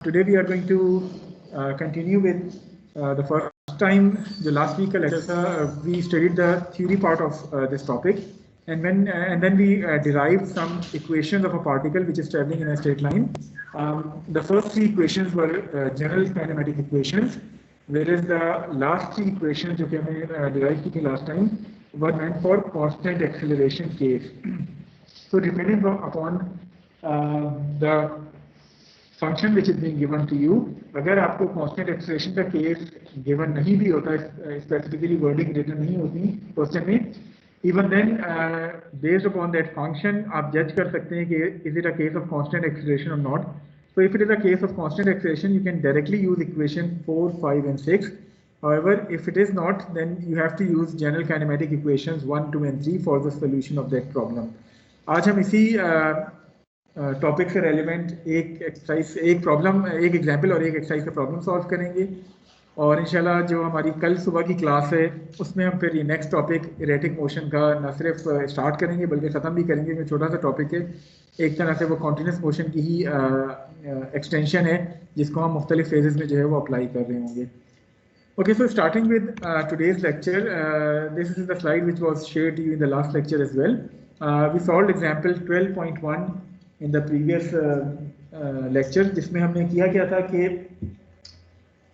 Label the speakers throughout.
Speaker 1: Today we are going to continue with the first time, the last week lecture, we studied the theory part of this topic, and then we derived some equations of a particle which is traveling in a straight line. The first three equations were general kinematic equations, whereas the last three equations which we derived last time were meant for constant acceleration case. So depending upon the function which is being given to you, अगर आपको constant acceleration का case given नहीं भी होता, specifically wording written नहीं होती question में, even then based upon that function आप judge कर सकते हैं कि is it a case of constant acceleration or not. So if it is a case of constant acceleration, you can directly use equation 4, 5 and 6. However, if it is not, then you have to use general kinematic equations 1, 2 and 3 for the solution of that problem. आज हम इसी topic से relevant एक exercise, एक problem, एक example और एक exercise का प्रॉब्लम सॉल्व करेंगे, और इंशाल्लाह जो हमारी कल सुबह की क्लास है उसमें हम फिर ये नेक्स्ट टॉपिक इरेटिक मोशन का न सिर्फ स्टार्ट करेंगे बल्कि ख़त्म भी करेंगे। ये छोटा सा टॉपिक है, एक तरह से वो कॉन्टिन्यूस मोशन की ही एक्सटेंशन है जिसको हम मुख्तलिफ फेजेस में जो है वो अप्लाई कर रहे होंगे। Okay, so starting with today's lecture, this is the slide which was shared to you in the last lecture as well. We solved example 12.1 in the previous lecture, जिसमें हमने किया क्या था कि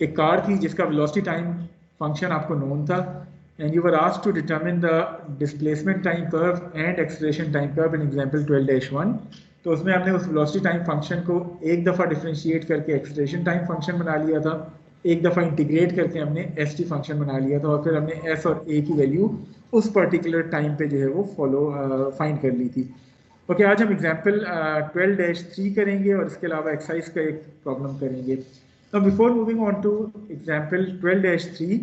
Speaker 1: एक कार थी जिसका velocity time function आपको known था, and you were asked to determine the displacement time curve and acceleration time curve in example 12-1. तो उसमें हमने उस velocity time function को एक दफ़ा differentiate करके acceleration time function बना लिया था, एक दफ़ा इंटीग्रेट करके हमने st फंक्शन बना लिया था, और फिर हमने s और a की वैल्यू उस पर्टिकुलर टाइम पे जो है वो फाइंड कर ली थी। ओके, आज हम एग्जांपल 12-3 करेंगे और इसके अलावा एक्सरसाइज का एक प्रॉब्लम करेंगे। Now before moving on to example 12-3,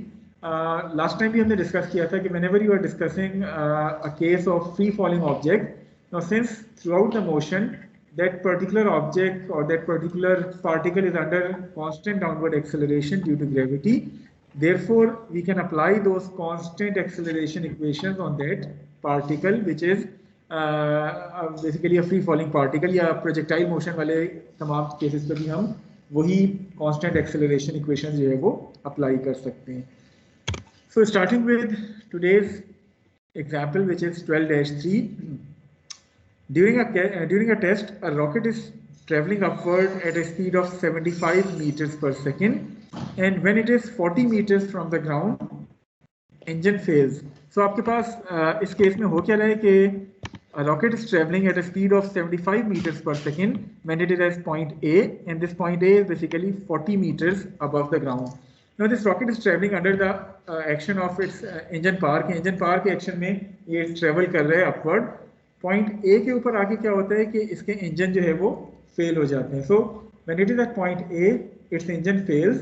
Speaker 1: last time भी हमने डिस्कस किया था कि whenever you are discussing a case of free falling object, now since throughout the motion that particular object or that particular particle is under constant downward acceleration due to gravity, therefore we can apply those constant acceleration equations on that particle which is basically a free falling particle, या projectile motion वाले तमाम cases पे भी हम वही constant acceleration equations जो है वो apply कर सकते हैं। So starting with today's example which is 12-3. During a test, a rocket is traveling upward at a speed of 75 meters per second, and when it is 40 meters from the ground, engine fails. So आपके पास इस case में हो क्या रहा है कि a rocket is traveling at a speed of 75 meters per second when it is at point A, and this point A is basically 40 meters above the ground. Now this rocket is traveling under the action of its engine power. कि engine power के action में ये travel कर रहा है upward. Point A के ऊपर आके क्या होता है कि इसके इंजन जो है वो फेल हो जाते हैं। So when it is at point A its engine fails,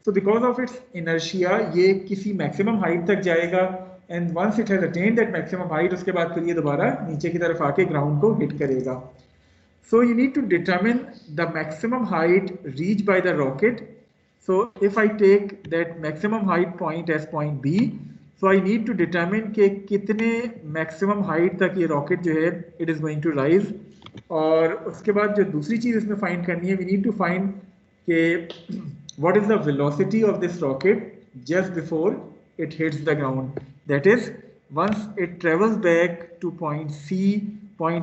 Speaker 1: so because of its inertia ये किसी मैक्सिमम हाइट तक जाएगा, and once it has attained that maximum height, उसके बाद फिर ये दोबारा नीचे की तरफ आके ग्राउंड को हिट करेगा। So you need to determine the maximum height reach by the rocket. So if I take that maximum height point as point B, so I need to determine कि कितने maximum height तक ये rocket जो है it is going to rise, और उसके बाद जो दूसरी चीज़ इसमें find करनी है, we need to find कि what is the velocity of this rocket just before it hits the ground. That is, once it travels back to point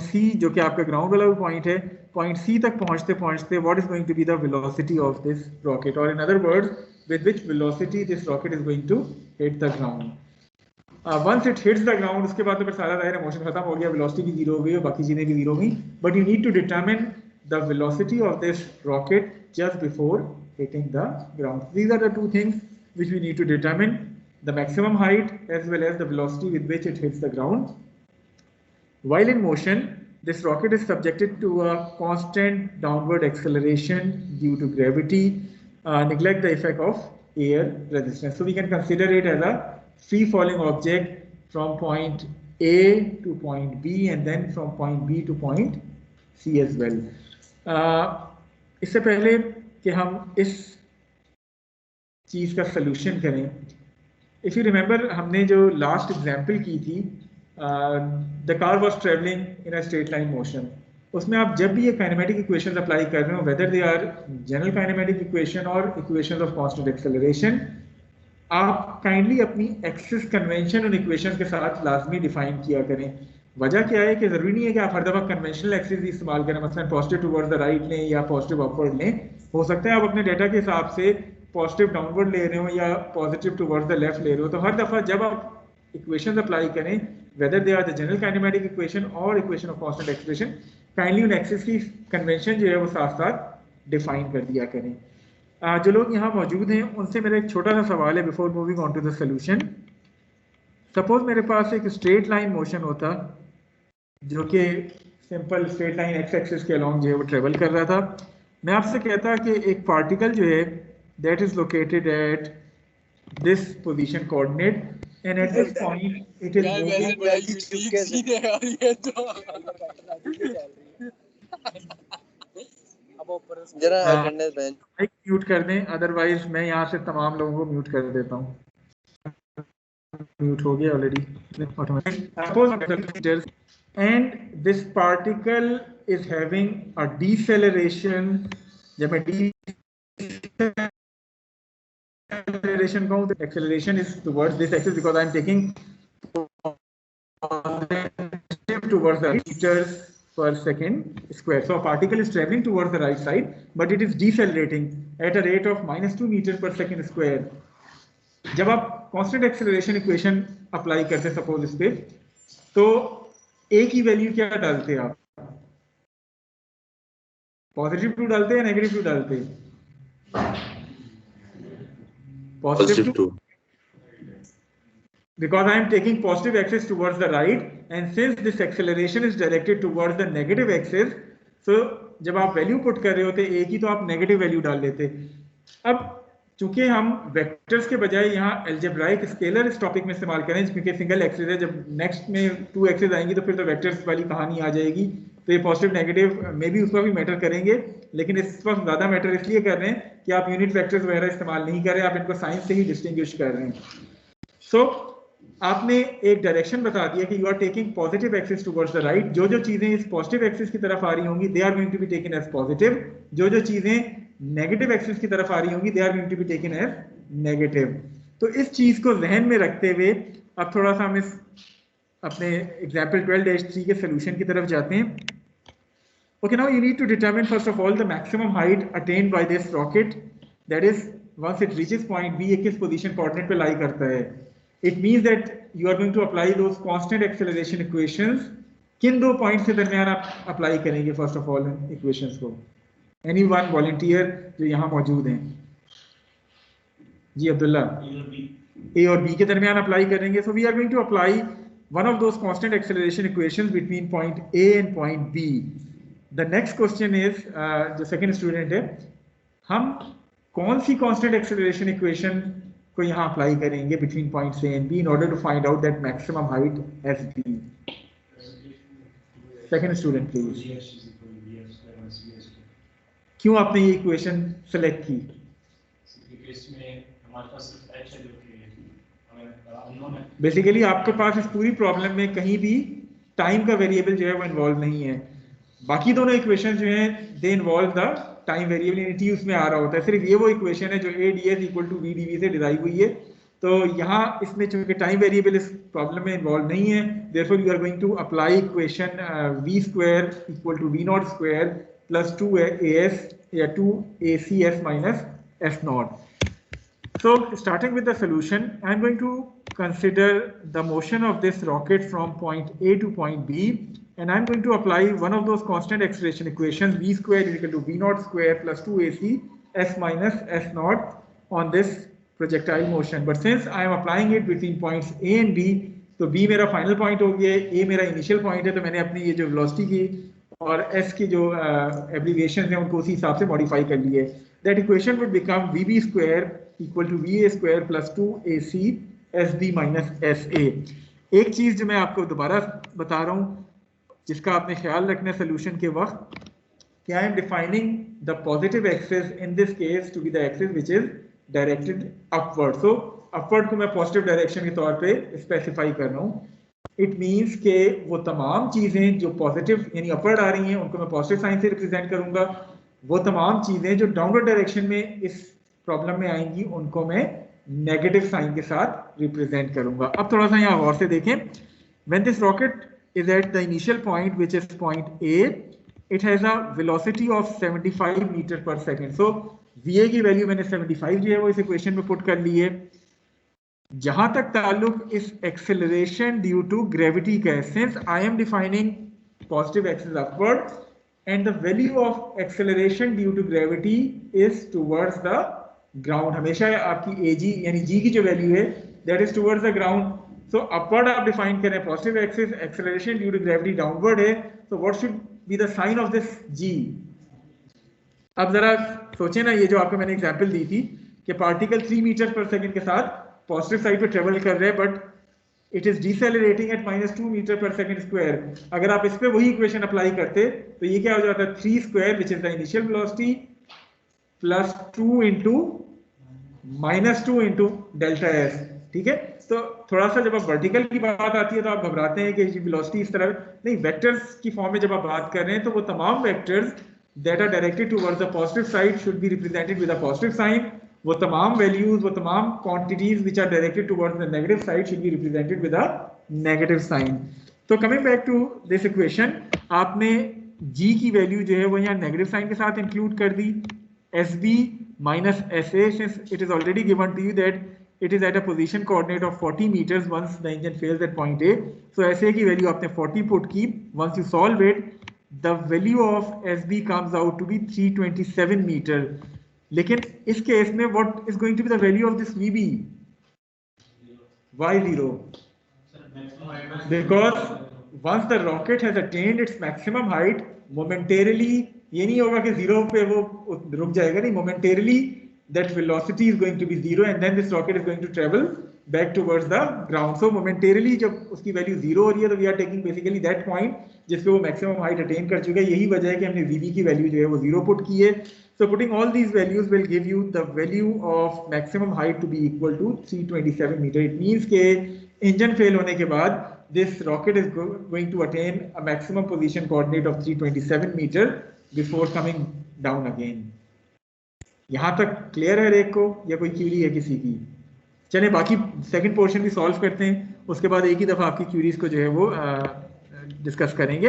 Speaker 1: C जो कि आपका ground वाला point है, point C तक पहुँचते what is going to be the velocity of this rocket, or in other words, with which velocity this rocket is going to hit the ground. Once it hits the ground, उसके बाद तो फिर सारा दायरा motion खत्म हो गया, velocity भी जीरो हो गई और बाकी चीजें भी जीरो हो गई, but you need to determine the velocity of this rocket just before hitting the ground. These are the two things which we need to determine: the maximum height as well as the velocity with which it hits the ground. While in motion, this rocket is subjected to a constant downward acceleration due to gravity. Neglect the effect of air resistance. So we can consider it as a free falling object from point A to point B, and then from point B to point C as well. इससे पहले कि हम इस चीज़ का solution करें, if you remember हमने जो last example की थी, the car was traveling in a straight line motion. उसमें आप जब भी ये काइनेमेटिक इक्वेशंस अप्लाई कर रहे हो, whether they are general kinematic equation और इक्वेशंस ऑफ कांस्टेंट एक्सेलरेशन, आप काइंडली अपनी एक्सिस कन्वेंशन और इक्वेशंस के साथ लाजमी डिफाइन किया करें। वजह क्या है कि ज़रूरी नहीं है कि आप हर दफ़ा कन्वेंशनल एक्सिस ही इस्तेमाल करें, मसलन पॉजिटिव टुवर्ड्स द राइट लें या पॉजिटिव अपवर्ड लें। हो सकता है आप अपने डेटा के हिसाब से पॉजिटिव डाउनवर्ड ले रहे हो या पॉजिटिव टुवर्ड्स द लेफ्ट ले रहे हो, तो हर दफ़ा जब आप इक्वेशंस अप्लाई करें, whether they are the general kinematic equation और equation of constant expression, kindly उन एक्सिस की कन्वेंशन जो है वो साथ साथ डिफाइन कर दिया करें। जो लोग यहाँ मौजूद हैं उनसे मेरा एक छोटा सा सवाल है before moving on to the solution. Suppose मेरे पास एक स्ट्रेट लाइन मोशन होता जो कि simple straight line X axis के अलॉन्ग जो है वो ट्रेवल कर रहा था। मैं आपसे कहता कि एक पार्टिकल जो है that is located at this position coordinate and eight this point it is
Speaker 2: जरा
Speaker 1: म्यूट कर दें, अदरवाइज मैं यहाँ से तमाम लोगों को म्यूट कर देता हूँ। म्यूट हो गया already automatic. And this particle is having a deceleration. जब मैं डिसेलरेशन कहूँ तो acceleration is towards this axis because I am taking towards the meters per second square. So a particle is traveling towards the right side, but it is decelerating at a rate of -2 meters per second square. जब आप constant acceleration equation apply करते हैं suppose इस पे, तो ए की value क्या डालते हैं आप? पॉजिटिव 2 डालते हैं या नेगेटिव 2 डालते हैं? Positive 2, because I am taking positive axis towards the right, and since this acceleration is directed towards the negative axis, so जब आप वैल्यू पुट कर रहे होते ए की तो आप नेगेटिव वैल्यू डाल लेते। अब चूंकि हम वेक्टर्स के बजाय यहाँ अलजेब्राइक स्केलर इस टॉपिक में इस्तेमाल करें क्योंकि सिंगल एक्सिस है, जब नेक्स्ट में 2 एक्सिस आएंगी तो फिर तो वेक्टर्स वाली कहानी आ जाएगी, तो ये पॉजिटिव नेगेटिव में भी उसका भी मैटर करेंगे, लेकिन इस वक्त ज़्यादा मैटर इसलिए कर रहे हैं कि आप यूनिट वेक्टर्स वगैरह इस्तेमाल नहीं कर रहे, आप इनको साइंस से ही डिस्टिंग्विश कर रहे हैं। सो आपने एक डायरेक्शन बता दिया कि you are taking positive axis towards the right. जो जो चीजें इस पॉजिटिव एक्सिस की तरफ आ रही होंगी they are going to be taken as positive, जो जो चीजें नेगेटिव एक्सिस की तरफ आ रही होंगी they are going to be taken as negative. तो इस चीज को जहन में रखते हुए अब थोड़ा सा हम इस अपने एग्जाम्पल 12-3 के सोल्यूशन की तरफ जाते हैं। Okay, now you need to determine first of all the maximum height attained by this rocket, that is once it reaches point B, किस पोजीशन कोऑर्डिनेट पे लाई करता है। It means that you are going to apply those constant acceleration equations. किन दो point के दरमियान आप apply करेंगे फर्स्ट ऑफ ऑल इक्वेशंस को? एनी वन वॉलंटियर जो यहाँ मौजूद हैं? जी अब्दुल्ला। ए और बी के दरमियान अप्लाई करेंगे। So we are going to apply one of those constant acceleration equations between point A and point B. The next question is, जो सेकंड स्टूडेंट है, हम कौन सी कांस्टेंट एक्सेलरेशन इक्वेशन को यहाँ अप्लाई करेंगे between points A and B in order to find out that maximum height S B? Second student please. क्यों आपने ये इक्वेशन सेलेक्ट की? बेसिकली आपके पास इस पूरी प्रॉब्लम में कहीं भी टाइम का वेरिएबल जो है वो इन्वॉल्व नहीं है। बाकी दोनों इक्वेशन जो हैं they involve the time variable, in T उसमें आ रहा होता है। सिर्फ ये वो इक्वेशन है जो A D S equal to V D V से डिराइव हुई है। तो यहाँ इसमें चूंकि टाइम वेरिएबल इस प्रॉब्लम में इन्वॉल्व नहीं है, therefore you are going to apply equation V square equal to V naught square plus 2as या 2ac(s minus s0). So starting with the solution, I am going to consider the motion of this rocket from point A to point B, and I am going to apply one of those constant acceleration equations, v square is equal to v naught square plus 2ac s minus s0 on this projectile motion. But since I am applying it between points A and B, तो B मेरा final point हो गया, A मेरा initial point है, तो मैंने अपनी ये जो velocity की और S की जो abbreviations हैं उनको उसी हिसाब से modify कर लिए। That equation would become vb square equal to va square plus 2ac sb minus sa। एक चीज जो मैं आपको दोबारा बता रहा हूँ जिसका आपने ख्याल रखना है सोल्यूशन के वक्त, कि I am defining the positive axis in this case to be the axis which is directed upward. So upward को मैं पॉजिटिव डायरेक्शन के तौर पे स्पेसिफाई कर रहा हूँ। इट मीन्स के वो तमाम चीजें जो पॉजिटिव यानी अपवर्ड आ रही हैं उनको मैं पॉजिटिव साइन से रिप्रेजेंट करूंगा, वो तमाम चीजें जो डाउनवर्ड डायरेक्शन में इस प्रॉब्लम में आएंगी उनको मैं नेगेटिव साइन के साथ रिप्रेजेंट करूंगा। अब थोड़ा सा यहाँ गौर से देखें, when this rocket is at the initial point which is point A, it has a velocity of 75 metre per second. So VA की वैल्यू मैंने 75 जो है वो इस इक्वेशन में पुट कर ली है। जहां तक ताल्लुक इस एक्सेलरेशन ड्यू टू ग्रेविटी का है, since I am defining positive axis upward and the value of acceleration due to gravity is towards the ground, हमेशा आपकी एजी यानी जी की जो वैल्यू है that is towards the ground. So upward आप define करें positive axis, acceleration due to gravity downward है, तो what should be the sign of this जी। अब जरा सोचें ना, ये जो आपको मैंने एग्जांपल दी थी कि पार्टिकल 3 मीटर पर सेकंड के साथ पॉजिटिव साइड पे ट्रेवल कर रहे हैं but it is decelerating at -2 metre per second square. अगर आप इस पे वही इक्वेशन अप्लाई करते तो ये क्या हो जाता है, 3 square which is the initial velocity plus 2 into -2 into delta S. ठीक है, तो थोड़ा सा जब आप वर्टिकल की बात आती है तो आप घबराते हैं कि वेलोसिटी इस तरह नहीं, वेक्टर्स की फॉर्म में जब आप बात कर रहे हैं तो वो तमाम vectors that are directed towards the positive side should be represented with a positive sign. वो तमाम values, वो तमाम quantities which are directed towards the negative side should be represented with a negative sign. So coming back to this equation, आपने g की value जो है वो यहाँ नेगेटिव साइन के साथ इंक्लूड कर दी, sb minus sa, since it is already given to you that it is at a position coordinate of 40 meters once the engine fails at point A. So sa की value आपने 40 put की, once you solve it the value of SB comes out to be 327 meter. लेकिन इस case में what is going to be the value of this VB? Why 0? Because once the rocket has attained its maximum height, momentarily ये नहीं होगा कि 0 पे वो रुक जाएगा, नहीं, momentarily that velocity is going to be 0 and then this rocket is going to travel back towards the ground. So momentarily जब उसकी वैल्यू 0 हो रही है तो we are taking basically that point जिस पे वो मैक्सिमम हाइट अटेन कर चुका है। यही वजह है कि हमने VB की वैल्यू जो है वो 0 पुट की है। So putting all these values will give you the value of maximum height to be equal to 327 meter. It means कि इंजन फेल होने के बाद this rocket is going to attain a maximum position coordinate of 327 meter before coming down again. यहाँ तक clear है rake को या कोई क्यूरी है किसी की? चले बाकी सेकंड पोर्शन भी सॉल्व करते हैं, उसके बाद एक ही दफा आपकी क्यूरीज को जो है वो डिस्कस करेंगे।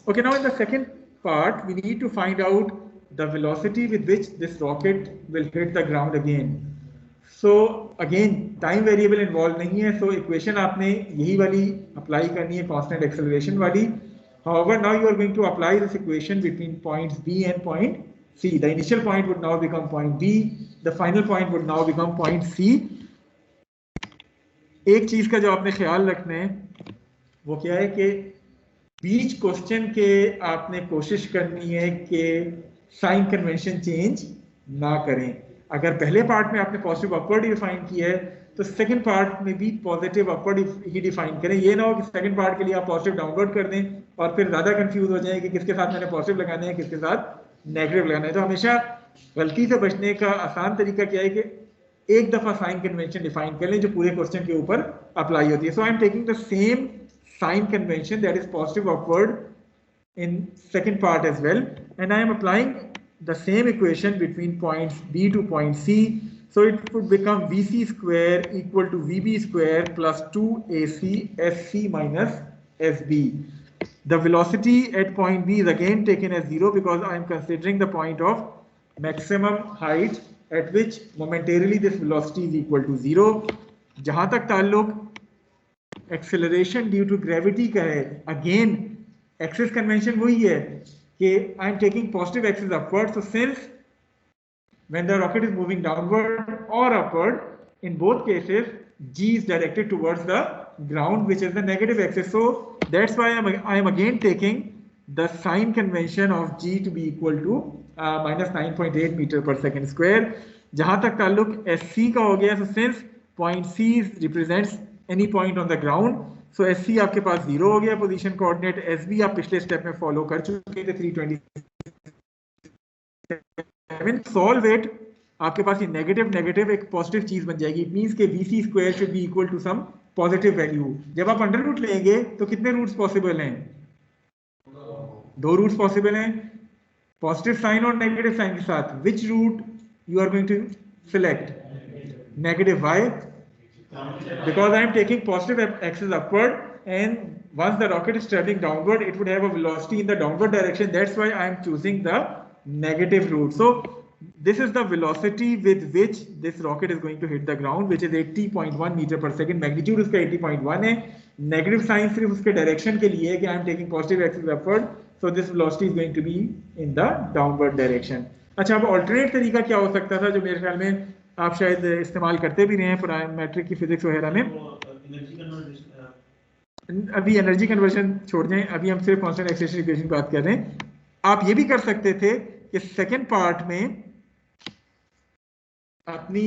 Speaker 1: Okay, now in the second part we need to find out the velocity with which this rocket will hit the ground again. So again time variable involve नहीं है, सो इक्वेशन आपने यही वाली अप्लाई करनी है, constant acceleration वाली। However, now you are going to apply this equation between points B and point C. The initial point would now become point B. The final point would now become point C. एक चीज का जो आपने ख्याल रखना है वो क्या है कि बीच क्वेश्चन के आपने कोशिश करनी है कि साइन कन्वेंशन चेंज ना करें। अगर पहले पार्ट में आपने पॉजिटिव अपवर्ड डिफाइन किया है तो सेकंड पार्ट में भी पॉजिटिव अपवर्ड ही डिफाइन करें। ये ना हो कि सेकंड पार्ट के लिए आप पॉजिटिव डाउनवर्ड कर दें और फिर ज्यादा कंफ्यूज हो जाए कि किसके साथ मैंने पॉजिटिव लगाना है किसके साथ नेगेटिव लगाना है। तो हमेशा गलती से बचने का आसान तरीका क्या है कि एक दफा साइन कन्वेंशन डिफाइन कर लें जो पूरे क्वेश्चन के ऊपर अप्लाई होती है। So I am taking the same sign convention that is positive upward in second part as well, and I am applying the same equation between points B to point C. So it would become VC square equal to VB square plus 2AC SC minus SB. The velocity at point B is again taken as 0 because I am considering the point of maximum height at which momentarily this velocity is equal to 0. जहां तक ताल्लुक acceleration due to gravity का है, again axis convention वही है कि I am taking positive axis upward. So since when the rocket is moving downward और upward, in both cases g is directed towards the ground which is the negative axis. So that's why I am again taking the sign convention of g to be equal to minus 9.8 meter per second square. जहां तक ताल्लुक sc का हो गया, so since point c represents any point on the ground, so S C आपके पास 0 हो गया पोजीशन कोऑर्डिनेट, एस बी आप पिछले स्टेप में फॉलो कर चुके थे 327। सॉल्व इट, आपके पास ये नेगेटिव नेगेटिव एक पॉजिटिव चीज बन जाएगी। इट मींस के VC square should be equal to some positive value. जब आप अंडर रूट लेंगे तो कितने रूट्स पॉसिबल हैं? 2 रूट्स पॉसिबल हैं, पॉजिटिव साइन और नेगेटिव साइन के साथ। Which root you are going to select? Negative. Why? Because I am taking positive axis upward, and once the rocket is traveling downward, it would have a velocity in the downward direction. That's why I am choosing the negative route. So this is the velocity with which this rocket is going to hit the ground, which is 80.1 meter per second. Magnitude उसका 80.1 है. Negative sign सिर्फ उसके direction के लिए है कि I am taking positive axis upward. So this velocity is going to be in the downward direction. अच्छा, अब alternate तरीका क्या हो सकता था जो मेरे ख्याल में आप शायद इस्तेमाल करते भी रहे हैं पुराने मैट्रिक की फिजिक्स वगैरह में? अभी एनर्जी कन्वर्जन छोड़ दें, अभी हम सिर्फ कांस्टेंट एक्सेलरेशन इक्वेशन की बात कर रहे हैं। आप ये भी कर सकते थे कि सेकंड पार्ट में अपनी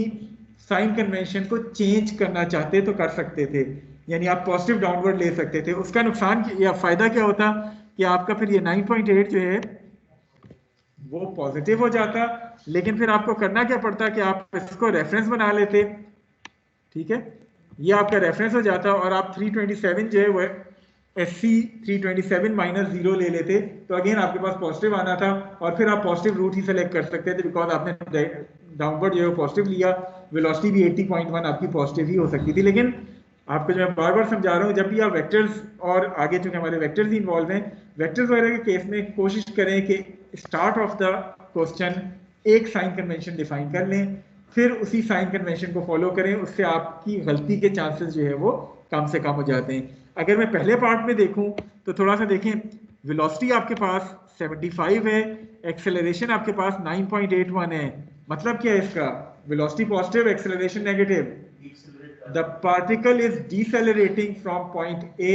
Speaker 1: साइन कन्वेंशन को चेंज करना चाहते तो कर सकते थे, यानी आप पॉजिटिव डाउनवर्ड ले सकते थे। उसका नुकसान या फायदा क्या होता कि आपका फिर ये 9.8 जो है वो पॉजिटिव हो जाता, लेकिन फिर आपको करना क्या पड़ता कि आप इसको रेफरेंस बना लेते, ठीक है, ये आपका रेफरेंस हो जाता और आप 327 जो है वो SC 327 माइनस 0 ले लेते, तो अगेन आपके पास पॉजिटिव आना था और फिर आप पॉजिटिव रूट ही सेलेक्ट कर सकते थे, बिकॉज आपने डाउनवर्ड जो है पॉजिटिव लिया, वेलोसिटी भी 80.1 आपकी पॉजिटिव ही हो सकती थी। लेकिन आपको जो मैं बार बार समझा रहा हूँ, जब भी आप वेक्टर्स और आगे चूंकि हमारे वेक्टर्स ही इन्वॉल्व हैं, वेक्टर्स वगैरह के केस में कोशिश करें कि स्टार्ट ऑफ द क्वेश्चन एक साइन कन्वेंशन डिफाइन कर लें, फिर उसी साइन कन्वेंशन को फॉलो करें, उससे आपकी गलती के चांसेस जो है वो कम से कम हो जाते हैं। अगर मैं पहले पार्ट में देखूं तो थोड़ा सा देखें, वेलोसिटी आपके पास 75 है, एक्सेलरेशन आपके पास 9.81 है, मतलब क्या है इसका? Velocity positive, acceleration negative. The particle is decelerating from point A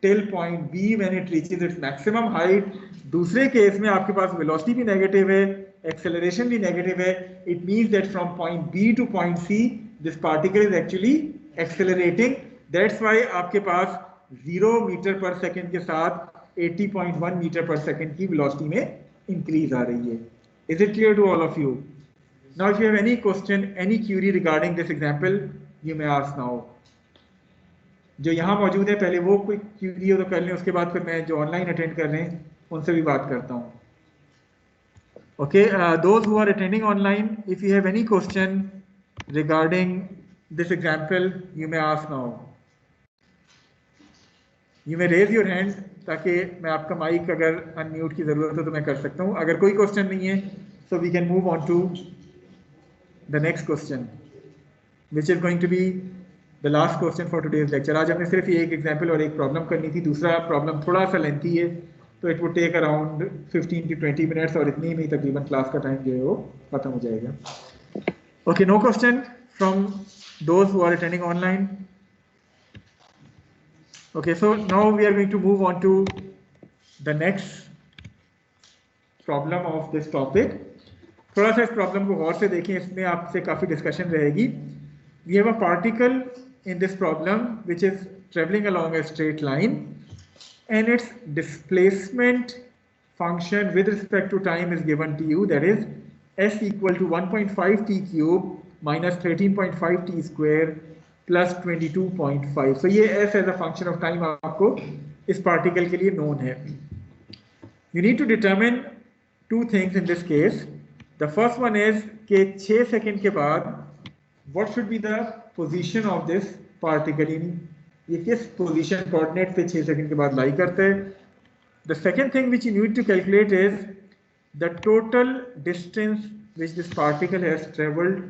Speaker 1: till point B when it reaches its maximum height. दूसरे केस में आपके पास वेलोसिटी भी नेगेटिव है, एक्सेलरेशन भी नेगेटिव है। It means that from point B to point C, this particle is actually accelerating. That's why आपके पास 0 metre per second के साथ 80.1 मीटर पर सेकंड की वेलोसिटी में इंक्रीज आ रही है। Is it clear to all of you? Now, if you have any question, any query regarding this example, you may ask now. जो यहाँ मौजूद है पहले वो कोई क्यूरी हो तो कर लें, उसके बाद फिर मैं जो ऑनलाइन अटेंड कर रहे हैं उनसे भी बात करता हूँ। Okay, those who are attending online, if you have any question regarding this example, you may ask now. You may raise your hand ताकि मैं आपका माइक अगर अनम्यूट की जरूरत हो तो मैं कर सकता हूँ। अगर कोई क्वेश्चन नहीं है, so we can move on to the next question, which is going to be the last question for today's lecture. आज हमने सिर्फ ये एक एग्जाम्पल और एक प्रॉब्लम करनी थी, दूसरा प्रॉब्लम थोड़ा सा लेंथी है, तो it would take around 15 to 20 minutes और इतनी में तकरीबन क्लास का टाइम जो है वो खत्म हो जाएगा। Okay, no question from those who are attending online? Okay, so now we are going to move on to the next problem of this topic. थोड़ा सा इस प्रॉब्लम को गौर से देखें, इसमें आपसे काफ़ी डिस्कशन रहेगी। We have a particle in this problem which is traveling along a straight line, and its displacement function with respect to time is given to you, that is s equal to 1.5 t cube minus 13.5 t square plus 22.5. So ये s as a function of time आपको इस particle के लिए known है। You need to determine two things in this case. The first one is कि 6 second के बाद what should be the position of this particle, ये किस position coordinate पे 6 सेकंड के बाद lie करता है। The second thing which you need to calculate is the total distance which this particle has traveled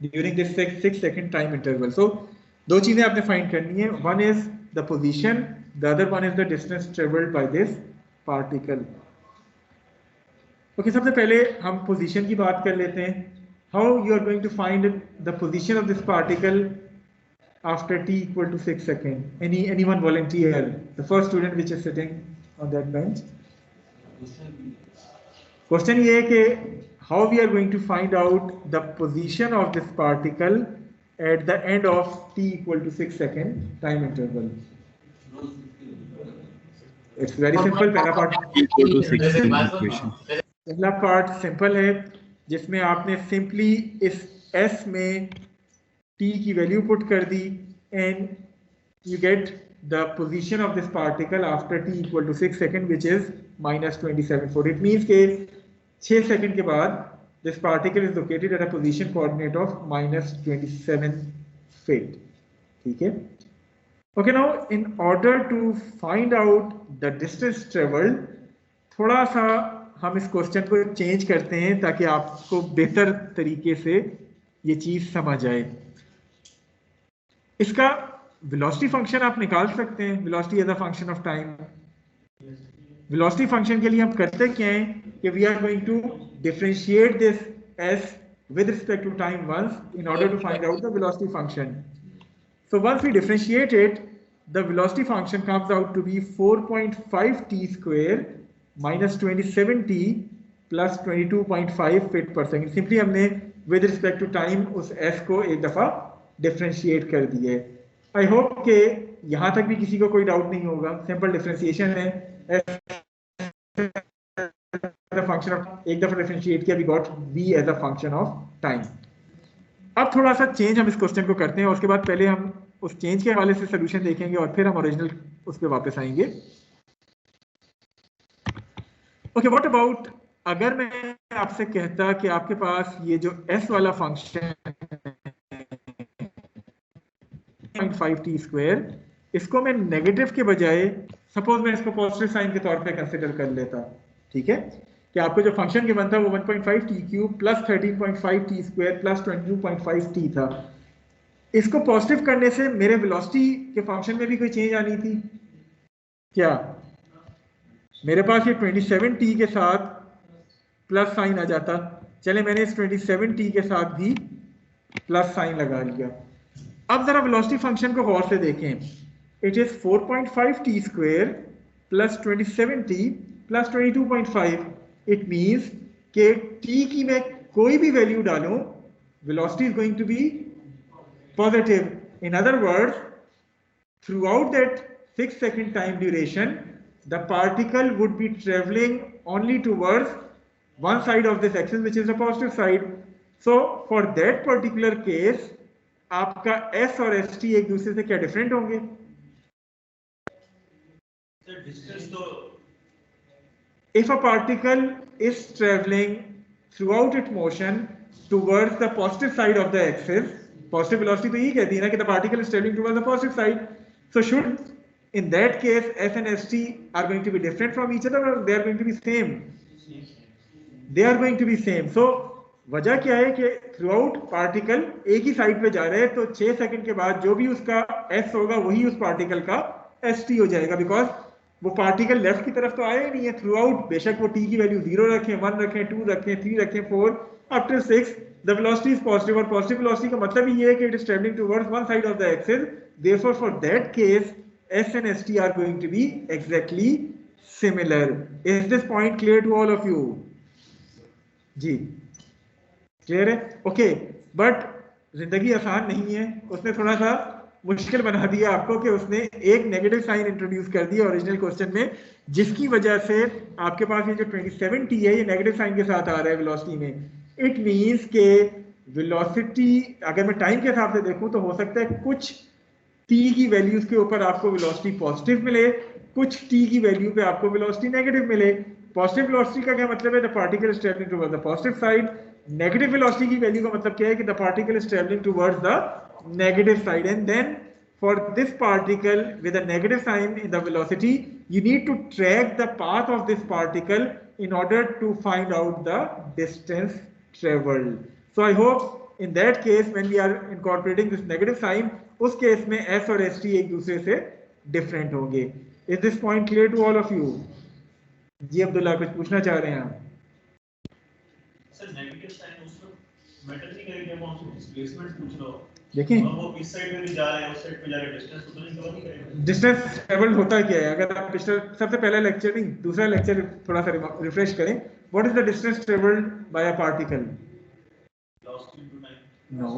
Speaker 1: during this 6 second time interval. So दो चीजें आपने find करनी है, one is the position, the other one is the distance traveled by this particle. Okay, सबसे पहले हम position की बात कर लेते हैं। How you are going to find the position of this particle after t equal to 6 seconds? Anyone volunteer? The first student which is sitting on that bench. Question ये है कि how we are going to find out the position of this particle at the end of t equal to 6 second time interval? It's very simple. पहला part simple है जिसमें आपने simply इस s में t की वैल्यू पुट कर दी and you get the position of this particle after t equal to 6 seconds, which is minus 27 4. It means के 6 second के बाद this particle is located at a position coordinate of minus 27 feet. ठीक है? Okay, now in order to find out the distance traveled, थोड़ा सा हम इस question को चेंज करते हैं ताकि आपको बेहतर तरीके से ये चीज समझ आए. इसका वेलोसिटी फंक्शन आप निकाल सकते हैं, velocity as a function of time. Velocity function के लिए हम करते क्या हैं कि we are going to differentiate this s with respect to time once in order to find out the velocity function. So once we differentiate it, the velocity function comes out to be 4.5 t square minus 27t plus 22.5 feet per second. Simply हमने with respect to time उस s को एक दफा differentiate कर दिया है. I hope के यहां तक भी किसी को कोई डाउट नहीं होगा. सिंपल डिफरेंशिएशन है, फंक्शन ऑफ एक दफा डिफरेंशिएट किया, we got v as a function of time. अब थोड़ा सा चेंज हम इस क्वेश्चन को करते हैं और उसके बाद पहले हम उस चेंज के हवाले से सोल्यूशन देखेंगे और फिर हम ओरिजिनल उस पर वापस आएंगे. ओके, व्हाट अबाउट अगर मैं आपसे कहता कि आपके पास ये जो s वाला फंक्शन 0.5 t स्क्वायर, इसको मैं नेगेटिव के बजाय सपोज मैं इसको पॉजिटिव साइन के तौर पे कंसीडर कर लेता. ठीक है, कि आपको जो फंक्शन गिवन था वो 1.5 t cube plus 13.5 t square plus 22.5 t था. इसको पॉजिटिव करने से मेरे वेलोसिटी के फंक्शन में भी कोई चेंज आनी थी क्या? मेरे पास ये 27t के साथ प्लस साइन आ जाता. चले मैंने इस 27t के साथ भी प्लस साइन लगा लिया. अब जरा वेलोसिटी फंक्शन को गौर से देखें. It is 4.5 t square plus 27t plus 22.5. It means कि t की मैं कोई भी वैल्यू डालूं, velocity is going to be positive. In other words, throughout that 6 second time duration, the particle would be traveling only towards one side of this axis, which is the positive side. So for that particular case, आपका s और st एक दूसरे से क्या different होंगे? If a particle is traveling throughout its motion towards the positive side of the axis, positive velocity तो यही कहती है ना कि the particle is traveling towards the positive side. So should in that case s and st are going to be different from each other or they are going to be same? They are going to be same. So वजह क्या है कि through out particle एक ही side पे जा रहे हैं, तो 6 सेकंड के बाद जो भी उसका s होगा वही उस पार्टिकल का st हो जाएगा, बिकॉज वो पार्टिकल लेफ्ट की तरफ तो आया ही नहीं है थ्रू आउट. बेशक वो t की वैल्यू 0 रखें, 1 रखें, 2 रखें, 3 रखें, 4 up to 6, the velocity is positive. और पॉजिटिव वेलोसिटी का मतलब ही ये है कि it is travelling towards one side of the axis. Therefore for that case s and st are going to be exactly similar. Is this point clear to all of you? जी clear है? Okay, but जिंदगी आसान नहीं है. उसने थोड़ा सा मुश्किल बना दिया आपको कि उसने एक नेगेटिव साइन इंट्रोड्यूस कर दिया ओरिजिनल क्वेश्चन में, जिसकी वजह से आपके पास ये जो 27t है ये नेगेटिव साइन के साथ आ रहा है वेलोसिटी में. इट मींस के वेलोसिटी अगर मैं टाइम के हिसाब से देखूं तो हो सकता है कुछ t की वैल्यूज के ऊपर आपको वेलोसिटी पॉजिटिव मिले, कुछ t की वैल्यू पे आपको वेलोसिटी नेगेटिव मिले. पॉजिटिव वेलोसिटी का क्या मतलब है? The particle is travelling towards the positive side. Negative velocity की वैल्यू का मतलब क्या है कि the particle is travelling towards the negative side. And then for this particle with a negative sign in the velocity, you need to track the path of this particle in order to find out the distance travelled. So I hope in that case when we are incorporating this negative sign, उस case में s और st एक दूसरे से different होंगे. Is this point clear to all of you? जी अब्दुल्ला, कुछ पूछना चाह रहे हैं आप?
Speaker 3: सर नेगेटिव साइन उसको मैटर नहीं करेगी, हम उसको डिस्प्लेसमेंट पूछ रहा हूं.
Speaker 1: देखिए
Speaker 3: वो इस साइड में भी जा रहे हैं, उस साइड पे जा रहे हैं, डिस्टेंस उतना ही कवर नहीं करेगा.
Speaker 1: डिस्टेंस ट्रेवल्ड होता क्या है? अगर आप पिछले सबसे पहला लेक्चर नहीं दूसरा लेक्चर थोड़ा सा रिफ्रेश करें. What is the distance travelled by a particle? No,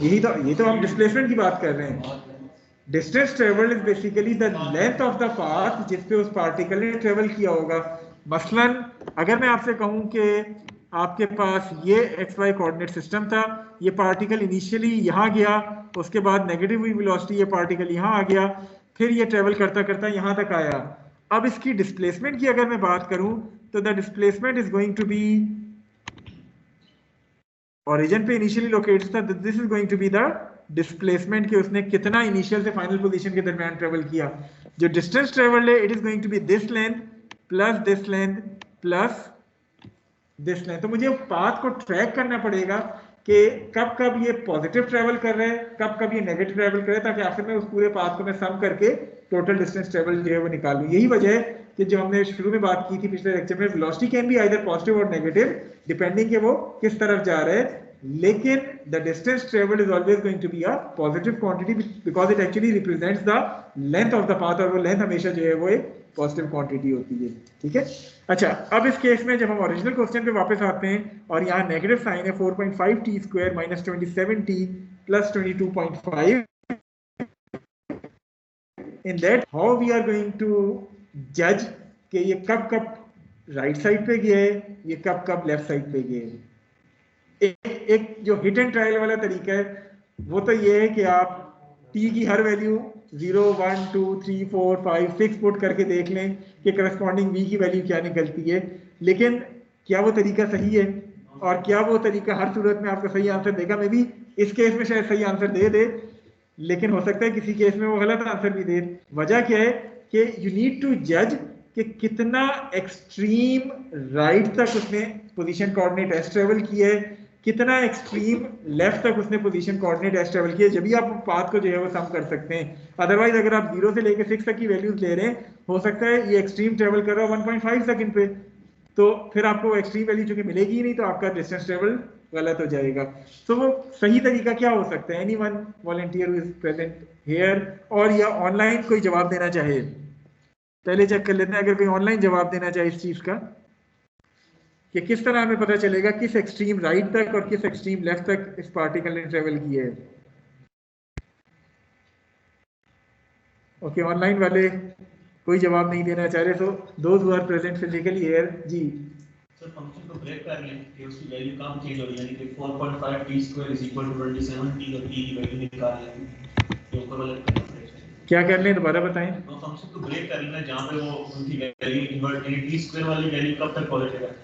Speaker 1: ये तो हम डिस्प्लेसमेंट की बात कर रहे हैं. Distance travelled is basically the length of the path जिस पे उस पार्टिकल ने ट्रेवल किया होगा. मसलन अगर मैं आपसे कहूं कि आपके पास ये एक्स वाई कोऑर्डिनेट सिस्टम था, ये पार्टिकल इनिशियली यहाँ गया, उसके बाद नेगेटिव वेलोसिटी, ये पार्टिकल यहाँ आ गया, फिर ये ट्रेवल करता करता यहाँ तक आया। अब इसकी डिस्प्लेसमेंट की अगर मैं बात करूं तो the displacement is going to be, origin पे इनिशियली लोकेट था, this is going to be the displacement कि उसने कितना इनिशियल से फाइनल पोजीशन के दरमियान ट्रेवल किया। जो डिस्टेंस ट्रेवल्ड है it is going to be this length plus this length plus this length. तो मुझे पाथ को ट्रैक करना पड़ेगा कि कब कब ये पॉजिटिव ट्रेवल कर रहे हैं, कब कब ये नेगेटिव ट्रेवल कर रहे हैं, ताकि आखिर में उस पूरे पाथ को मैं सम करके टोटल डिस्टेंस ट्रेवल जो है वो निकाल लूं। यही वजह है कि जो हमने शुरू में बात की थी पिछले लेक्चर में, velocity can be either positive और नेगेटिव डिपेंडिंग कि वो किस तरफ जा रहे हैं, लेकिन the distance travelled is always going to be a positive quantity because it actually represents the length of the path, और वो लेंथ हमेशा जो है वो एक पॉजिटिव क्वांटिटी होती है। ठीक है, अच्छा अब इस केस में जब हम ओरिजिनल क्वेश्चन पे वापस आते हैं और यहाँ नेगेटिव साइन है 4.5 t square minus 27 t plus 22.5, in that how we are going to judge कि ये कब कब राइट साइड पे गया है, ये कब कब लेफ्ट साइड पे गया है। एक जो हिट एंड ट्रायल वाला तरीका है वो तो ये है कि आप t की हर वैल्यू 0, 1, 2, 3, 4, 5, 6 पुट करके देख लें कि करस्पॉन्डिंग v की वैल्यू क्या निकलती है, लेकिन क्या वो तरीका सही है और क्या वो तरीका हर सूरत में आपको सही आंसर देगा? मे भी इस केस में शायद सही आंसर दे, लेकिन हो सकता है किसी केस में वो गलत आंसर भी दे। वजह क्या है कि यू नीड टू जज कि कितना एक्सट्रीम राइट तक उसने पोजीशन कोऑर्डिनेट एस ट्रेवल किया है, कितना एक्सट्रीम लेफ्ट तक उसने पोजीशन कोऑर्डिनेट एस ट्रेवल किया, जब भी आप पाथ को जो है वो सम कर सकते हैं। अदरवाइज अगर आप 0 से लेकर 6 तक की वैल्यूज ले रहे हैं, हो सकता है ये एक्सट्रीम ट्रेवल कर रहा है 1.5 सेकंड पे, तो फिर आपको एक्सट्रीम वैल्यू चूंकि मिलेगी ही नहीं, तो आपका डिस्टेंस ट्रेवल गलत हो जाएगा। तो वो सही तरीका क्या हो सकता है? Anyone volunteer who is present here और या ऑनलाइन कोई जवाब देना चाहे, पहले चेक कर लेते हैं। अगर कोई ऑनलाइन जवाब देना चाहे इस चीज का कि किस तरह हमें पता चलेगा किस एक्सट्रीम राइट तक और किस एक्सट्रीम लेफ्ट तक इस पार्टिकल ने ट्रेवल किया है। ओके, ऑनलाइन वाले कोई जवाब नहीं देना चाह रहे, तो those who are present physically here जी।
Speaker 3: सर फंक्शन को ब्रेक कर लें कि उसकी वैल्यू कम चेंज हो रही है, यानी कि 4.5 t square is equal to 27 t का t की वैल्यू निकाल लें, तो ऊपर वाले
Speaker 1: क्या कर लें दोबारा बताएं।
Speaker 3: वो फंक्शन को ब्रेक कर लेना जहां पे वो उनकी वैल्यू इन्वर्ट यानी t स्क्वायर वाली वैल्यू कब तक पॉजिटिव है,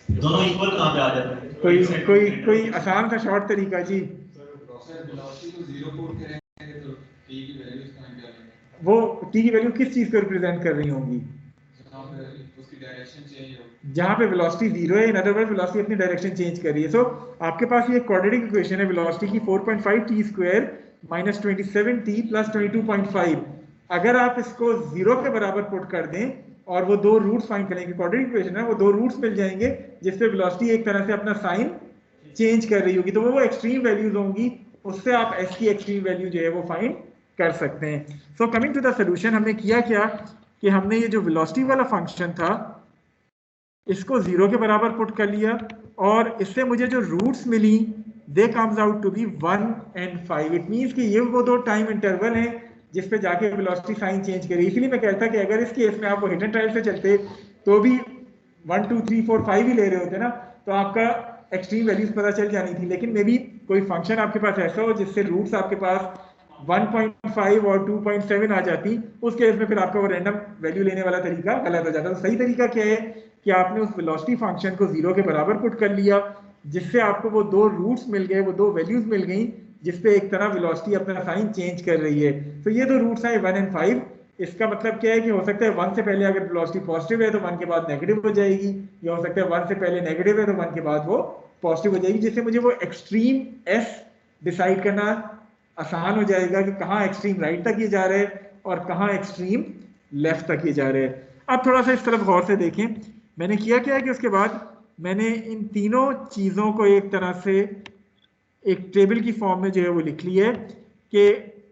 Speaker 3: दोनों इक्वल कहां पे आ जाते हैं?
Speaker 1: कोई आसान सा शॉर्ट तरीका जी।
Speaker 4: सर वेलोसिटी को 0 पुट करेंगे तो t की वैल्यू इसका निकालेंगे,
Speaker 1: वो t की वैल्यू किस चीज को रिप्रेजेंट कर रही होंगी?
Speaker 4: उसकी डायरेक्शन चेंज हो,
Speaker 1: जहां पे वेलोसिटी 0 है, इन अदर वर्ड वेलोसिटी अपनी डायरेक्शन चेंज कर रही है। सो आपके पास ये क्वाड्रेटिक इक्वेशन है वेलोसिटी की 4.5 t square minus 27 t plus 22.5। अगर आप इसको 0 के बराबर पुट कर दें और वो दो रूट्स फाइंड करेंगे, क्वाड्रेटिक इक्वेशन है, वो दो रूट्स मिल जाएंगे जिससे वेलोसिटी एक तरह से अपना साइन चेंज कर रही होगी, तो वो एक्सट्रीम वैल्यूज होंगी, उससे आप s की एक्सट्रीम वैल्यू जो है वो फाइंड कर सकते हैं। So coming to the solution, हमने किया क्या कि हमने ये जो वेलोसिटी वाला फंक्शन था इसको 0 के बराबर पुट कर लिया और इससे मुझे जो रूट्स मिली they comes out to be 1 and 5। It means कि ये वो दो टाइम इंटरवल हैं जिस पे जाके वेलोसिटी साइन चेंज करी। इसलिए मैं कहता कि अगर इस केस में आप वो हिट एंड ट्रायल से चलते तो भी 1, 2, 3, 4, 5 ही ले रहे होते ना, तो आपका एक्सट्रीम वैल्यूज पता चल जानी थी। लेकिन मे बी कोई फंक्शन आपके पास ऐसा हो जिससे रूट्स आपके पास 1.5 और 2.7 आ जाती, उस केस में फिर आपका वो रैंडम वैल्यू लेने वाला तरीका गलत हो जाता। तो सही तरीका क्या है कि आपने उस वेलोसिटी फंक्शन को 0 के बराबर पुट कर लिया, जिससे आपको वो दो रूट्स मिल गए, वो दो वैल्यूज मिल गई जिसपे एक तरह वेलोसिटी अपना साइन चेंज कर रही है। तो ये दो रूट्स हैं 1 and 5। इसका मतलब क्या है कि हो सकता है 1 से पहले अगर वेलोसिटी पॉजिटिव है तो 1 के बाद नेगेटिव हो जाएगी, या हो सकता है 1 से पहले नेगेटिव है तो 1 के बाद वो पॉजिटिव हो जाएगी, जिससे मुझे वो एक्सट्रीम एस डिसाइड करना आसान हो जाएगा कि कहाँ एक्सट्रीम राइट तक ये जा रहे हैं और कहाँ एक्सट्रीम लेफ्ट तक ये जा रहे हैं। अब थोड़ा सा इस तरफ गौर से देखें, मैंने किया क्या है कि उसके बाद मैंने इन तीनों चीज़ों को एक तरह से एक टेबल की फॉर्म में जो है वो लिख ली है कि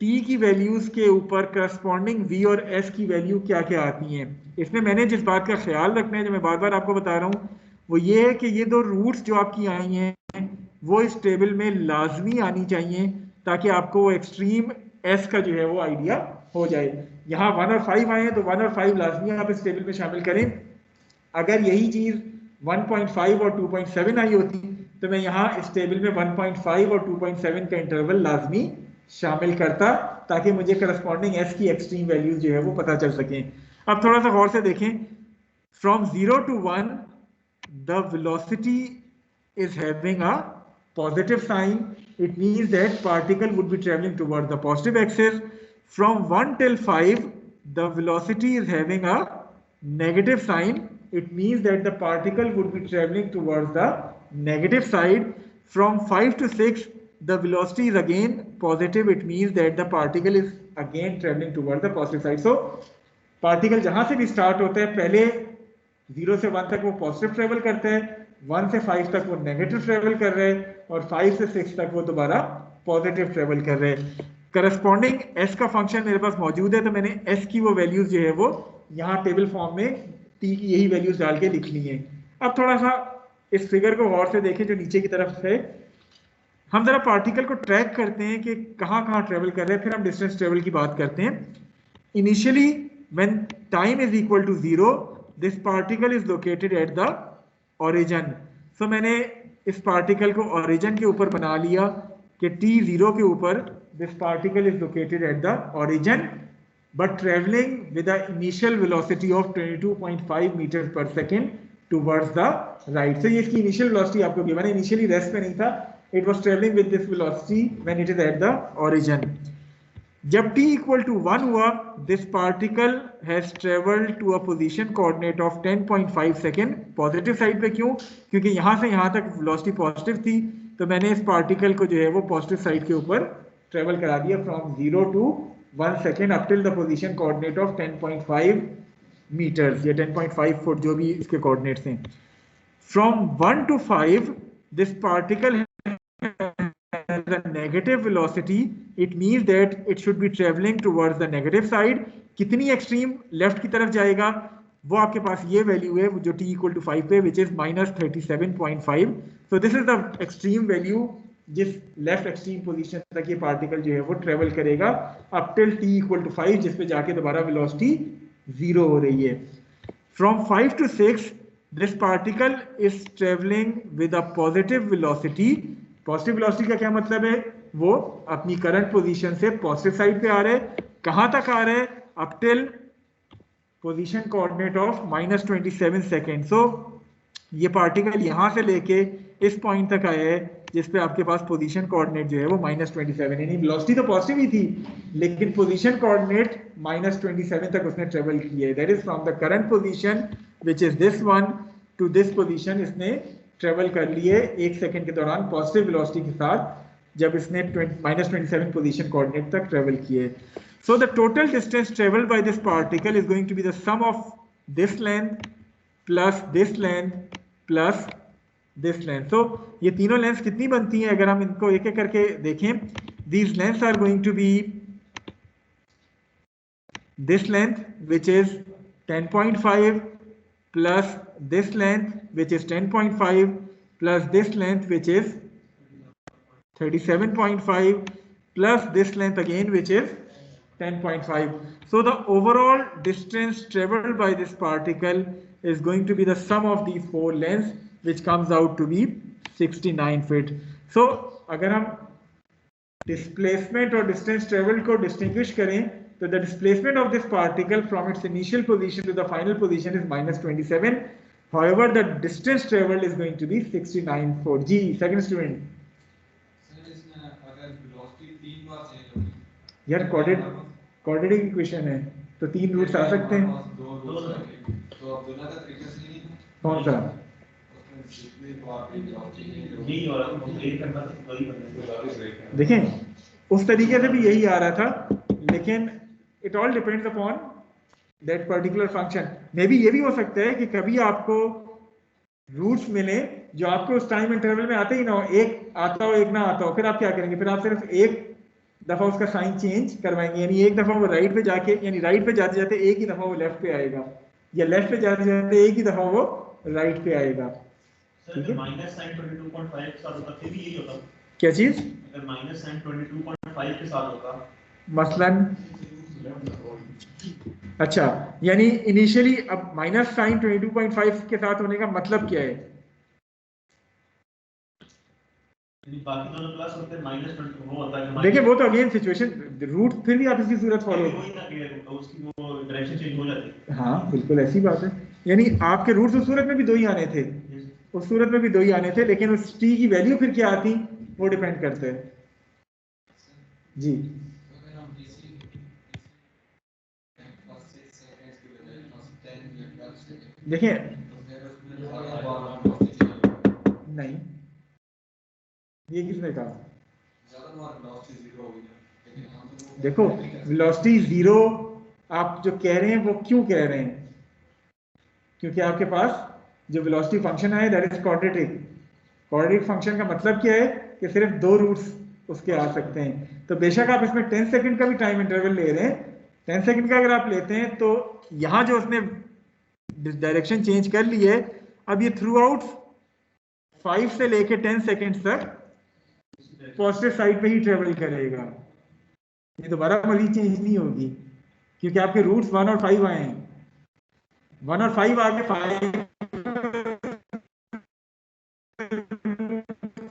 Speaker 1: t की वैल्यूज़ के ऊपर करस्पॉन्डिंग v और s की वैल्यू क्या क्या आती हैं। इसमें मैंने जिस बात का ख्याल रखना है, जो मैं बार बार आपको बता रहा हूँ, वो ये है कि ये दो रूट्स जो आपकी आई हैं वो इस टेबल में लाजमी आनी चाहिए ताकि आपको वो एक्सट्रीम s का जो है वो आइडिया हो जाए। यहाँ 1 और 5 आए हैं तो 1 और 5 लाजमी आप इस टेबल में शामिल करें। अगर यही चीज़ 1.5 और 2.7 आई होती तो मैं यहाँ इस टेबल में 1.5 और 2.7 का इंटरवल लाजमी शामिल करता ताकि मुझे करस्पॉन्डिंग एस की एक्सट्रीम वैल्यूज जो है वो पता चल सकें। अब थोड़ा सा गौर से देखें, from 0 to 1 the velocity is having a positive sign. It means that particle would be traveling towards the positive axis. From 1 till 5 the velocity is having a negative sign. It means that the particle would be traveling towards the negative side. From 5 to 6 the velocity is again positive. It means that the particle is again traveling towards the positive side. So particle जहां से भी start होता है पहले 0 से 1 तक वो positive travel करते हैं, 1 से 5 तक वो नेगेटिव ट्रेवल कर रहे हैं और 5 से 6 तक वो दोबारा पॉजिटिव ट्रेवल कर रहे हैं। करस्पॉन्डिंग एस का फंक्शन मेरे पास मौजूद है तो मैंने एस की वो वैल्यूज जो है वो यहाँ टेबल फॉर्म में टी की यही वैल्यूज डाल के लिख ली हैं। अब थोड़ा सा इस फिगर को गौर से देखें जो नीचे की तरफ है, हम जरा पार्टिकल को ट्रैक करते हैं कि कहाँ कहाँ ट्रेवल कर रहे हैं, फिर हम डिस्टेंस ट्रेवल की बात करते हैं। Initially when time is equal to 0 this particle is located at the origin. So मैंने इस पार्टिकल को origin के ऊपर बना लिया कि t0 के ऊपर this particle is located at the origin but traveling with the initial velocity of 22.5 meters per second towards the right. So ये इसकी initial velocity आपको गिवन है, initially rest में नहीं था, it was traveling with this velocity when it is at the origin. जब t equal to 1 हुआ this particle has traveled to a position coordinate of 10.5 second positive side पे। क्यों? क्योंकि यहाँ से यहाँ तक वेलोसिटी पॉजिटिव थी तो मैंने इस पार्टिकल को जो है वो पॉजिटिव साइड के ऊपर ट्रेवल करा दिया from 0 to 1 second up till the position coordinate of 10.5 metres या 10.5 फुट जो भी इसके कोऑर्डिनेट्स हैं। From 1 to 5 this particle the negative velocity, it means that it should be traveling towards the negative side. कितनी extreme left की तरफ जाएगा वो आपके पास ये वैल्यू है जो t equal to 5 पे which is -37.5. so this is the extreme value जिस लेफ्ट एक्सट्रीम पोजीशन तक ये पार्टिकल जो है वो ट्रेवल करेगा up till t equal to 5 जिस पे जाके दोबारा वेलोसिटी 0 हो रही है। From 5 to 6 this particle is traveling with a positive velocity. Positive velocity का क्या मतलब है? वो अपनी करंट पोजीशन से पॉजिटिव साइड पे आ रहे हैं। कहां तक आ रहे हैं? Up till position coordinate of -27 second. So ये पार्टिकल यहां से लेके इस पॉइंट तक आया है जिस पे आपके पास पोजीशन कोऑर्डिनेट जो है वो -27 यानी वेलोसिटी तो पॉजिटिव ही थी लेकिन पोजीशन कोऑर्डिनेट -27 तक उसने ट्रेवल किया है। That is from the current position which is this one two this position इसने ट्रेवल कर लिए 1 सेकंड के दौरान पॉजिटिव वेलोसिटी के साथ जब इसने -27 पोजीशन कोऑर्डिनेट तक ट्रेवल किए। So the total distance travelled by this particle is going to be the sum of this length plus this length plus this length. So ये तीनों लेंथ कितनी बनती हैं अगर हम इनको एक एक करके देखें, these lengths are going to be this length which is 10.5 plus this length which is 10.5 plus this length which is 37.5 plus this length again which is 10.5. So the overall distance traveled by this particle is going to be the sum of these four lengths which comes out to be 69 feet. So अगर हम displacement और distance traveled को distinguish करें so the displacement of this particle from its initial position to the final position is -27. However, the distance traveled is going to be 69 for G. Second student.
Speaker 4: Sir इसमें अगर velocity 3 बार change होगी
Speaker 1: यार quadratic equation है तो 3 roots आ सकते हैं।
Speaker 4: तो अब्दुल्ला का तरीका सही नहीं है।
Speaker 1: कौन सा?
Speaker 4: जितनी बार भी वेलोसिटी
Speaker 3: नहीं और ब्रेक करना तो वही करना।
Speaker 1: देखें उस तरीके से भी यही आ रहा था लेकिन it all depends upon that particular function. May be ये भी हो सकता है कि कभी आपको रूट्स मिले जो आपको उस टाइम इंटरवल में आते ही ना हो, एक आता हो एक ना आता हो, फिर आप क्या करेंगे? फिर आप सिर्फ एक दफा उसका साइन चेंज करवाएंगे यानी एक दफा वो राइट पे जाके यानी राइट पे जाते जाते एक ही दफा वो लेफ्ट पे आएगा या लेफ्ट पे जाते जाते एक ही दफा वो राइट पे आएगा। ठीक है,
Speaker 3: -22.5 के साथ होता फिर भी यही होता।
Speaker 1: क्या चीज?
Speaker 3: अगर -22.5 के साथ होता
Speaker 1: मसलन अच्छा, यानी इनिशियली अब माइनस साइन 22.5 के साथ होने का मतलब क्या है?
Speaker 3: बाकी दोनों प्लस होते हैं, माइनस वो होता है।
Speaker 1: देखिए वो तो अगेन सिचुएशन रूट, फिर भी आप इसकी सूरत फॉलो,
Speaker 3: वही ना क्लियर होता है, उसकी वो डायरेक्शन चेंज हो जाती है।
Speaker 1: हाँ बिल्कुल ऐसी बात है। यानी आपके रूट्स उस सूरत में भी दो ही आने थे, उस सूरत में भी दो ही आने थे, लेकिन उस टी की वैल्यू फिर क्या आती वो डिपेंड करते हैं जी।
Speaker 4: अगर हम DC फर्स्ट 6 सेकंड्स की बजाय फर्स्ट 10 या 12 सेकंड
Speaker 1: देखिए
Speaker 4: तो फिर उसमें ज़्यादा बार वेलोसिटी
Speaker 1: नहीं, ये किसने कहा?
Speaker 4: ज़्यादा बार वेलोसिटी 0 होगी, लेकिन हम तो
Speaker 1: देखो वेलोसिटी जीरो आप जो कह रहे हैं वो क्यों कह रहे हैं? क्योंकि आपके पास जो वेलोसिटी फंक्शन है that is quadratic. Quadratic function का मतलब क्या है कि सिर्फ दो रूट्स उसके आ सकते हैं। तो बेशक आप इसमें 10 सेकंड का भी टाइम इंटरवल ले रहे हैं, 10 सेकंड का अगर आप लेते हैं तो यहाँ जो उसने डायरेक्शन चेंज कर ली है, अब ये थ्रू आउट 5 से लेके 10 सेकंड तक पॉजिटिव साइड पे ही ट्रेवल करेगा, ये दोबारा मजीद चेंज नहीं होगी, क्योंकि आपके रूट्स 1 और 5 आए हैं, 1 और 5 आगे 5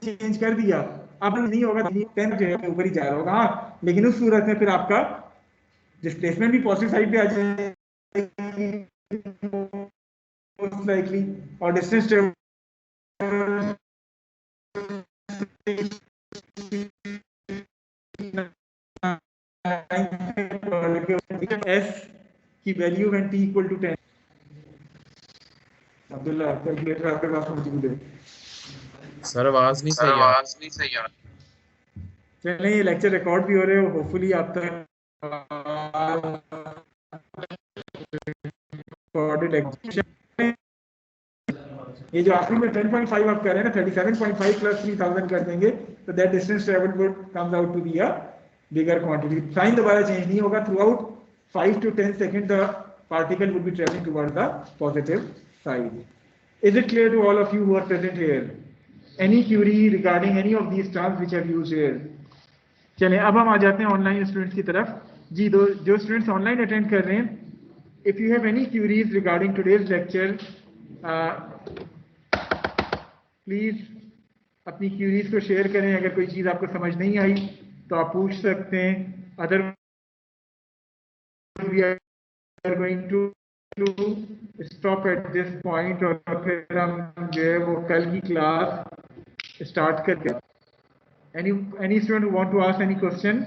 Speaker 1: चेंज कर दिया, अब नहीं होगा 10 जो है ऊपर ही जा रहा होगा। हाँ, लेकिन उस सूरत में फिर आपका डिस्प्लेसमेंट भी पॉजिटिव साइड पे आ जाएगी मोस्ट लाइकली, और डिस्टेंस ट्रेवल एस की value when T equal to 10। Abdullah calculator आपके पास मौजूद है?
Speaker 5: सर आवाज नहीं सही आ रही।
Speaker 1: चलिए ये लेक्चर रिकॉर्ड भी हो रहे हो, होपफुली आप तक ये जो आखिरी में 10.5 आप कर रहे हैं ना, 37.5 प्लस 3000 कर देंगे तो that distance travelled would comes out to be a bigger quantity. Sign दोबारा चेंज नहीं होगा, throughout 5 to 10 seconds the particle would be traveling towards the positive side. Is it clear to all of you who are present here? Any query regarding any of these terms which have used here? चलें अब हम आ जाते हैं online students की तरफ जी। जो students online attend कर रहे हैं, if you have any curies regarding today's lecture, please अपनी क्यूरीज को शेयर करें। अगर कोई चीज़ आपको समझ नहीं आई तो आप पूछ सकते हैं, other we are going to stop at this point और फिर हम जो है वो कल की क्लास स्टार्ट करते हैं। Any student who want to ask any question?